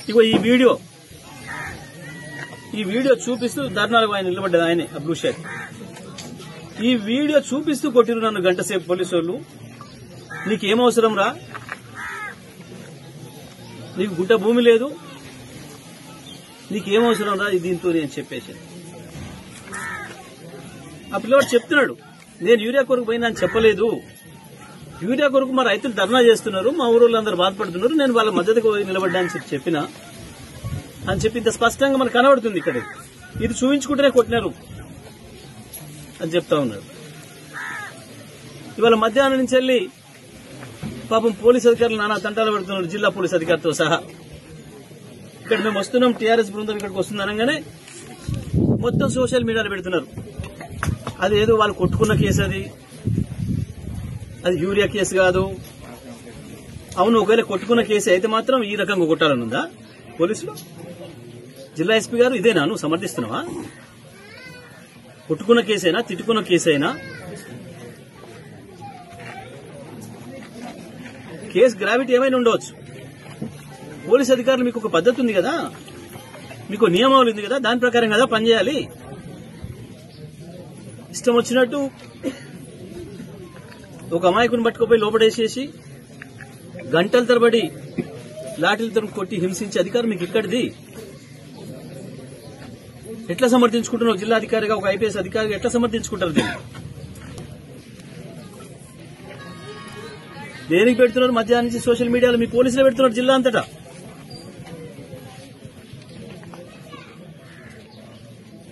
ఇగో ఈ వీడియో చూపిస్తూ ధర్నాలకు ఆయన నిలబడ్డది ఆయనే అబ్దూ షేక్. ఈ వీడియో చూపిస్తూ కొట్టిరు నన్ను గంట సేపు పోలీసు వాళ్ళు. నీకేమవసరం రా, నీకు గుట్ట భూమి లేదు, నీకేమవసరం రా దీంతో నేను చెప్పేసి. ఆ పిల్లవాడు చెప్తున్నాడు, నేను యూరియా కొరకు పోయినా అని చెప్పలేదు. యూరియా కొరకు మా రైతులు ధర్నా చేస్తున్నారు, మా ఊరోళ్ళందరూ బాధపడుతున్నారు, నేను వాళ్ళ మద్దతుకు నిలబడ్డా అని చెప్పిన అని చెప్పి ఇంత స్పష్టంగా మనకు కనబడుతుంది. ఇక్కడ ఇది చూపించుకుంటేనే కొట్టినారు అని చెప్తా ఉన్నారు. ఇవాళ మధ్యాహ్నం నుంచి వెళ్ళి పాపం పోలీస్ అధికారులు నానా తంటాలు పెడుతున్నారు, జిల్లా పోలీస్ అధికారితో సహా. ఇక్కడ మేము వస్తున్నాం, టీఆర్ఎస్ బృందం ఇక్కడికి వస్తుంది అనగానే మొత్తం సోషల్ మీడియాలో పెడుతున్నారు. అది ఏదో వాళ్ళు కొట్టుకున్న కేసు, అది యూరియా కేసు కాదు. అవును, ఒకవేళ కొట్టుకున్న కేసు అయితే మాత్రం ఈ రకంగా కొట్టాలనుందా పోలీసులు? జిల్లా ఎస్పీ గారు ఇదేనా నువ్వు సమర్థిస్తున్నావా? కొట్టుకున్న కేసైనా తిట్టుకున్న కేసైనా కేసు గ్రావిటీ ఏమైనా ఉండవచ్చు. పోలీస్ అధికారులు మీకు ఒక పద్ధతి ఉంది కదా, మీకు నియమావళి ఉంది కదా, దాని ప్రకారం కదా పనిచేయాలి. ఇష్టం వచ్చినట్టు ఒక అమాయకుని పట్టుకుపోయి లోపడేసేసి గంటల తరబడి లాఠీలతో కొట్టి హింసించే అధికారం మీకు ఇక్కడిది. ఎట్లా సమర్థించుకుంటున్నావు? జిల్లా అధికారిగా, ఒక ఐపీఎస్ అధికారిగా ఎట్లా సమర్థించుకుంటారు దీన్ని? దేనికి పెడుతున్నారు? మధ్యాహ్నం నుంచి సోషల్ మీడియాలో మీ పోలీసులే పెడుతున్నారు జిల్లా అంతటా.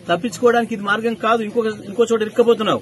తప్పించుకోవడానికి ఇది మార్గం కాదు. ఇంకో చోట ఇరుక్కపోతున్నావు.